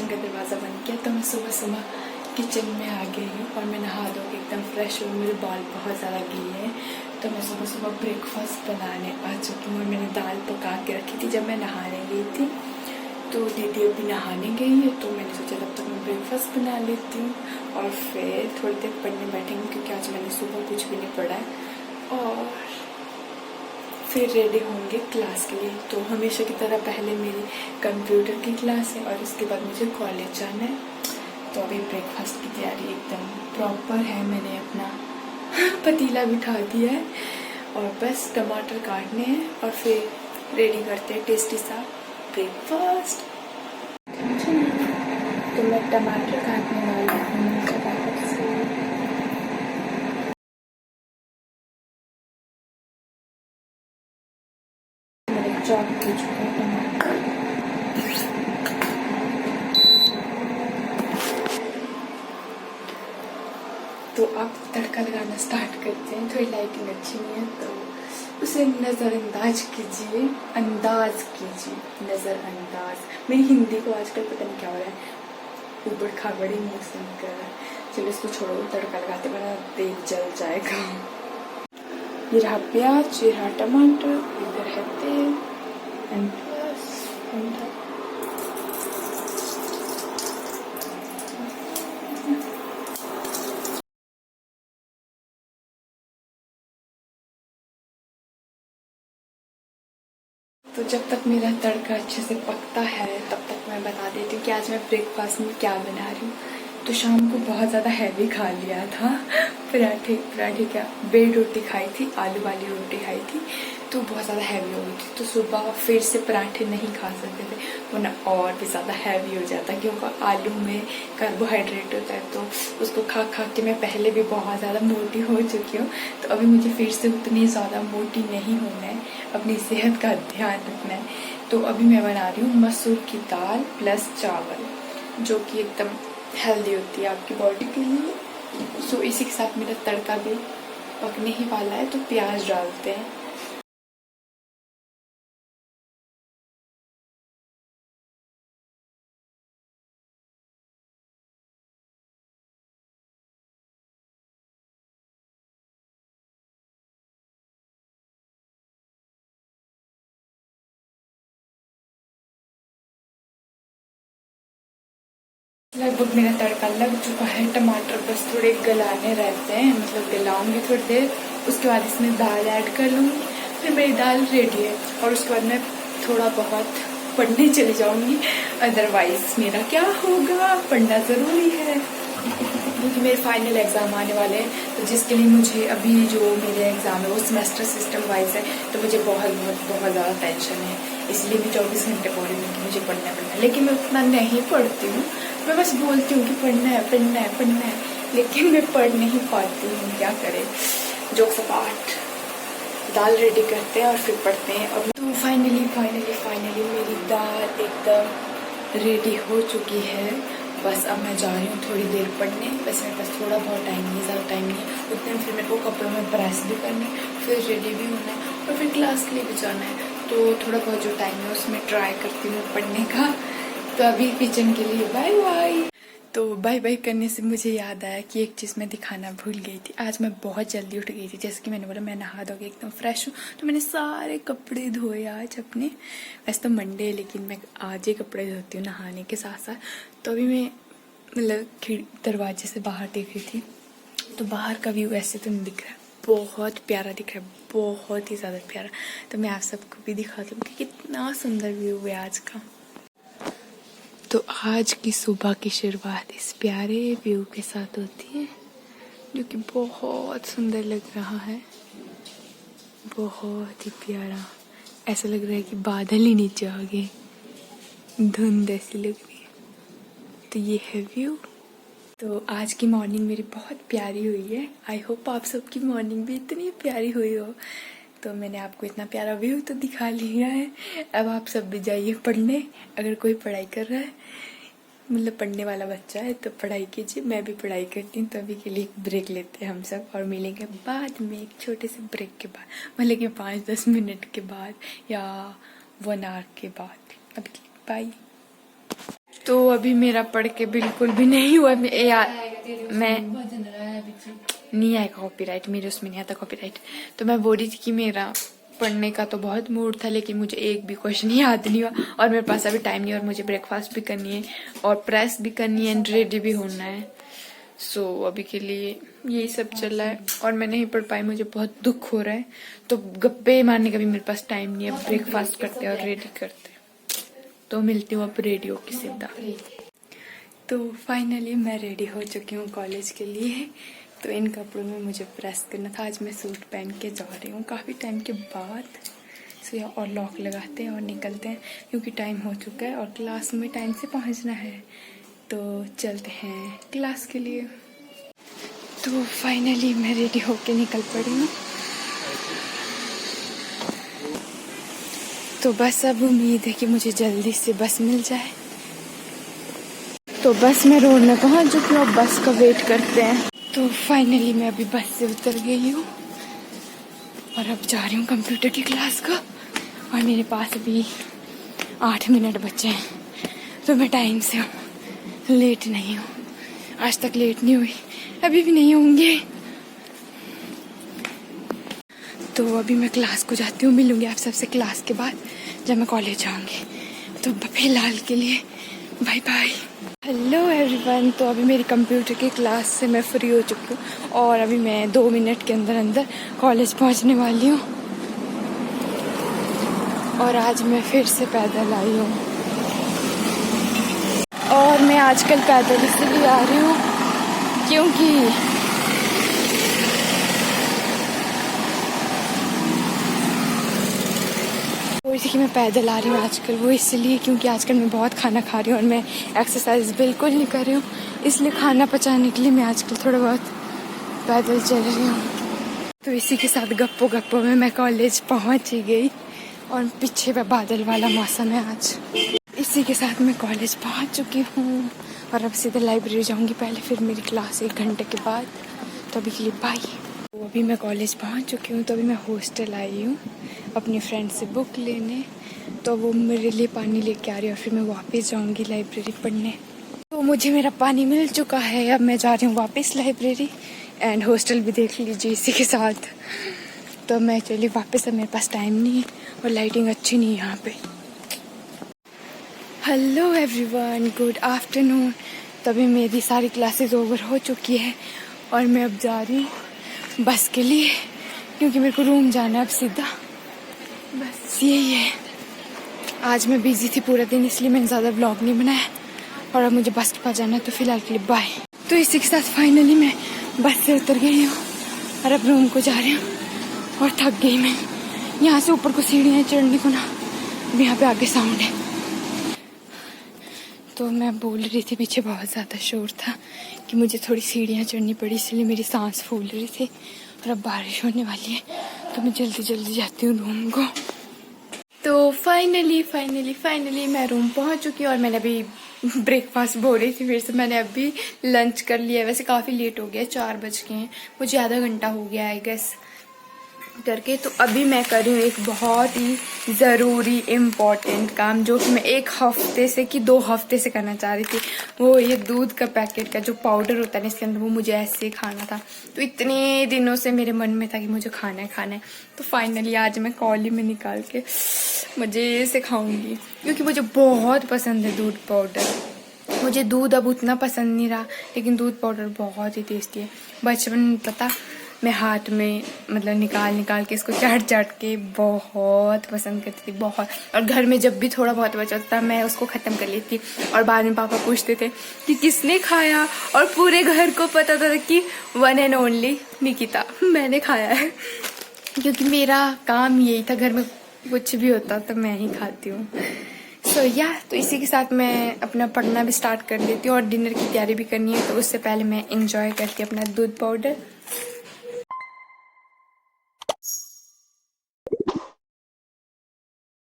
Kitchen का दरवाज़ा बंद किया तो मैं सुबह सुबह किचन में आ गई हूँ और मैं नहा धो के एकदम फ्रेश हूँ। मेरे बाल बहुत ज़्यादा गीले हैं तो मैं सुबह सुबह ब्रेकफास्ट बनाने आ चुकी हूँ। मैंने दाल पका के रखी थी जब मैं नहाने गई थी, तो दीदी अभी नहाने गई है तो मैंने सोचा तब तक मैं ब्रेकफास्ट बना लेती हूँ और फिर थोड़ी देर पढ़ने बैठेंगे क्योंकि आज मैंने सुबह कुछ भी नहीं पढ़ा है। और फिर रेडी होंगे क्लास के लिए। तो हमेशा की तरह पहले मेरी कंप्यूटर की क्लास है और उसके बाद मुझे कॉलेज जाना है। तो अभी ब्रेकफास्ट की तैयारी एकदम प्रॉपर है। मैंने अपना पतीला बिठा दिया है और बस टमाटर काटने हैं और फिर रेडी करते हैं टेस्टी सा ब्रेकफास्ट। तो मैं टमाटर काटने वाली हूँ फटाफट से। मैंने चॉप कर चुका है टमाटर। तो अब तड़का लगाना स्टार्ट करते हैं। थोड़ी लाइटिंग अच्छी नहीं है तो उसे नज़रअंदाज कीजिए, नज़रअंदाज। मेरी हिंदी को आजकल पता नहीं क्या हो रहा है, ऊबड़ खाबड़ी मौसम कर रहा है। चलो इसको छोड़ो, तड़का लगाते बड़ा तेल जल जाएगा। ये रहा प्याज, ये रहा टमाटर, इधर है तेल एंड प्लस तो जब तक मेरा तड़का अच्छे से पकता है तब तक मैं बता देती हूँ कि आज मैं ब्रेकफास्ट में क्या बना रही हूँ। तो शाम को बहुत ज़्यादा हैवी खा लिया था, पराठे क्या ब्रेड रोटी खाई थी, आलू वाली रोटी खाई थी तो बहुत ज़्यादा हैवी हो गई थी। तो सुबह फिर से पराठे नहीं खा सकते थे वरना और भी ज़्यादा हैवी हो जाता क्योंकि आलू में कार्बोहाइड्रेट होता है। तो उसको खा खा के मैं पहले भी बहुत ज़्यादा मोटी हो चुकी हूँ तो अभी मुझे फिर से उतनी ज़्यादा मोटी नहीं होना है, अपनी सेहत का ध्यान रखना है। तो अभी मैं बना रही हूँ मसूर की दाल प्लस चावल जो कि एकदम हेल्दी होती है आपकी बॉडी के लिए। सो इसी के साथ मेरा तड़का भी पकने ही वाला है तो प्याज डालते हैं। लगभग मेरा तड़का लग चुका है, टमाटर बस थोड़े गलाने रहते हैं, मतलब गलाऊंगी थोड़ी देर, उसके बाद इसमें दाल ऐड कर लूँगी, फिर मेरी दाल रेडी है और उसके बाद मैं थोड़ा बहुत पढ़ने चली जाऊँगी। अदरवाइज मेरा क्या होगा, पढ़ना ज़रूरी है क्योंकि मेरे फाइनल एग्ज़ाम आने वाले हैं। तो जिसके लिए मुझे अभी जो मेरे एग्ज़ाम है वो सेमेस्टर सिस्टम वाइज है तो मुझे बहुत ज़्यादा टेंशन है। इसलिए मैं 24 घंटे बोल रही हूँ कि मुझे पढ़ना है, लेकिन मैं उतना नहीं पढ़ती हूँ। मैं बस बोलती हूँ कि पढ़ना है लेकिन मैं पढ़ नहीं पाती हूँ, क्या करें। जोक सपाट, दाल रेडी करते हैं और फिर पढ़ते हैं। अब तो फाइनली मेरी दाल एकदम रेडी हो चुकी है। बस अब मैं जा रही हूँ थोड़ी देर पढ़ने। बस मेरे पास थोड़ा बहुत टाइम नहीं है, ज़्यादा टाइम नहीं है। उतने में फिर मेरे को कपड़ों में प्रेस भी करना है, फिर रेडी भी होना है और फिर क्लास के लिए भी जाना है। तो थोड़ा बहुत जो टाइम है उसमें ट्राई करती हूँ पढ़ने का। तो अभी किचन के लिए बाय बाय। तो बाय बाय करने से मुझे याद आया कि एक चीज़ मैं दिखाना भूल गई थी। आज मैं बहुत जल्दी उठ गई थी, जैसे कि मैंने बोला मैं नहा धो के एकदम फ्रेश हूँ तो मैंने सारे कपड़े धोए आज अपने। वैसे तो मंडे है लेकिन मैं आज ही कपड़े धोती हूँ नहाने के साथ साथ। तो अभी मैं मतलब दरवाजे से बाहर देख रही थी तो बाहर का व्यू ऐसे तो नहीं दिख रहा है, बहुत प्यारा दिख रहा है, बहुत ही ज़्यादा प्यारा। तो मैं आप सबको भी दिखाती हूँ कि कितना सुंदर व्यू है आज का। तो आज की सुबह की शुरुआत इस प्यारे व्यू के साथ होती है जो कि बहुत सुंदर लग रहा है, बहुत ही प्यारा। ऐसा लग रहा है कि बादल ही नीचे आ गए, धुंध ऐसी लग रही है। तो ये है व्यू। तो आज की मॉर्निंग मेरी बहुत प्यारी हुई है। आई होप आप सबकी मॉर्निंग भी इतनी प्यारी हुई हो। तो मैंने आपको इतना प्यारा व्यू तो दिखा लिया है। अब आप सब भी जाइए पढ़ने। अगर कोई पढ़ाई कर रहा है, मतलब पढ़ने वाला बच्चा है तो पढ़ाई कीजिए। मैं भी पढ़ाई करती हूँ तो अभी के लिए ब्रेक लेते हैं हम सब और मिलेंगे बाद में एक छोटे से ब्रेक के बाद, मतलब कि 5-10 मिनट के बाद या 1 आवर के बाद। अभी बाय। तो अभी मेरा पढ़ के बिल्कुल भी नहीं हुआ। मैं नहीं आएगा कॉपीराइट, मेरे उसमें नहीं आता कॉपीराइट। तो मैं बोल रही थी कि मेरा पढ़ने का तो बहुत मूड था, लेकिन मुझे एक भी क्वेश्चन याद नहीं हुआ और मेरे पास अभी टाइम नहीं है और मुझे ब्रेकफास्ट भी करनी है और प्रेस भी करनी है एंड रेडी भी होना है। सो अभी के लिए यही सब चल रहा है और मैं नहीं पढ़ पाई, मुझे बहुत दुख हो रहा है। तो गप्पे मारने का भी मेरे पास टाइम नहीं है, ब्रेकफास्ट करते और रेडी करते। तो मिलती हूँ अब रेडी होके सीधा। तो फाइनली मैं रेडी हो चुकी हूँ कॉलेज के लिए। तो इन कपड़ों में मुझे प्रेस करना था। आज मैं सूट पहन के जा रही हूँ काफ़ी टाइम के बाद। सो और लॉक लगाते हैं और निकलते हैं क्योंकि टाइम हो चुका है और क्लास में टाइम से पहुँचना है। तो चलते हैं क्लास के लिए। तो फाइनली मैं रेडी होके निकल पड़ी हूँ। तो बस अब उम्मीद है कि मुझे जल्दी से बस मिल जाए। तो बस मैं रोड में पहुँच चुकी हूँ, बस का वेट करते हैं। तो फाइनली मैं अभी बस से उतर गई हूँ और अब जा रही हूँ कंप्यूटर की क्लास का। और मेरे पास अभी 8 मिनट बचे हैं, तो मैं टाइम से हूँ, लेट नहीं हूँ। आज तक लेट नहीं हुई, अभी भी नहीं होंगे। तो अभी मैं क्लास को जाती हूँ, मिलूंगी आप सबसे क्लास के बाद जब मैं कॉलेज जाऊँगी। तो फिलहाल के लिए बाय बाय। Hello everyone. तो अभी मेरी कंप्यूटर की क्लास से मैं फ्री हो चुकी हूँ और अभी मैं 2 मिनट के अंदर अंदर कॉलेज पहुँचने वाली हूँ। और आज मैं फिर से पैदल आई हूँ और मैं आजकल पैदल इसलिए आ रही हूँ क्योंकि जैसे कि मैं पैदल आ रही हूँ आजकल, वो इसलिए क्योंकि आजकल मैं बहुत खाना खा रही हूँ और मैं एक्सरसाइज बिल्कुल नहीं कर रही हूँ। इसलिए खाना पचाने के लिए मैं आजकल थोड़ा बहुत पैदल चल रही हूँ। तो इसी के साथ गप्पों में मैं कॉलेज पहुँच ही गई और पीछे बादल वाला मौसम है आज। इसी के साथ मैं कॉलेज पहुँच चुकी हूँ और अब सीधे लाइब्रेरी जाऊँगी पहले, फिर मेरी क्लास 1 घंटे के बाद। तो अभी के लिए बाय। तो अभी मैं कॉलेज पहुंच चुकी हूँ। तो अभी मैं हॉस्टल आई हूँ अपनी फ्रेंड से बुक लेने। तो वो मेरे लिए पानी लेके आ रही है और फिर मैं वापस जाऊँगी लाइब्रेरी पढ़ने। तो मुझे मेरा पानी मिल चुका है, अब मैं जा रही हूँ वापस लाइब्रेरी एंड हॉस्टल भी देख लीजिए इसी के साथ। तो मैं चली वापस, अब मेरे पास टाइम नहीं है और लाइटिंग अच्छी नहीं है यहाँ पे। Hello everyone, good afternoon. तभी मेरी सारी क्लासेस ओवर हो चुकी है और मैं अब जा रही हूँ बस के लिए क्योंकि मेरे को रूम जाना है अब सीधा। बस यही है। आज मैं बिजी थी पूरा दिन, इसलिए मैंने ज़्यादा व्लॉग नहीं बनाया और अब मुझे बस के पास जाना है। तो फिलहाल के लिए बाय। तो इसी के साथ फाइनली मैं बस से उतर गई हूँ और अब रूम को जा रही हूँ और थक गई मैं। यहाँ से ऊपर को सीढ़ियाँ चढ़ने को ना, अब यहाँ पे आगे साउंड है। तो मैं बोल रही थी, पीछे बहुत ज़्यादा शोर था कि मुझे थोड़ी सीढ़ियाँ चढ़नी पड़ी, इसलिए मेरी सांस फूल रही थी। और अब बारिश होने वाली है तो मैं जल्दी जल्दी जाती हूँ रूम को। तो फाइनली मैं रूम पहुँच चुकी हूँ और मैंने अभी ब्रेकफास्ट बोल रही थी, फिर से मैंने अभी लंच कर लिया। वैसे काफ़ी लेट हो गया, 4 बज गए हैं, मुझे आधा घंटा हो गया आई गेस करके। तो अभी मैं कर रही हूँ एक बहुत ही ज़रूरी इम्पॉर्टेंट काम जो कि मैं 1 हफ्ते से कि 2 हफ्ते से करना चाह रही थी। वो ये दूध का पैकेट का जो पाउडर होता है ना इसके अंदर, वो मुझे ऐसे ही खाना था। तो इतने दिनों से मेरे मन में था कि मुझे खाना है। तो फाइनली आज मैं कॉली में निकाल के मज़े से खाऊंगी क्योंकि मुझे बहुत पसंद है दूध पाउडर। मुझे दूध अब उतना पसंद नहीं रहा, लेकिन दूध पाउडर बहुत ही टेस्टी है। बचपन में पता मैं हाथ में मतलब निकाल के इसको चाट के बहुत पसंद करती थी, बहुत। और घर में जब भी थोड़ा बहुत बचा था मैं उसको ख़त्म कर लेती और बाद में पापा पूछते थे कि किसने खाया, और पूरे घर को पता था कि 1 and only निकिता, मैंने खाया है। क्योंकि मेरा काम यही था, घर में कुछ भी होता तो मैं ही खाती हूँ। तो इसी के साथ मैं अपना पढ़ना भी स्टार्ट कर देती हूँ और डिनर की तैयारी भी करनी है। तो उससे पहले मैं इंजॉय करती हूँ अपना दूध पाउडर।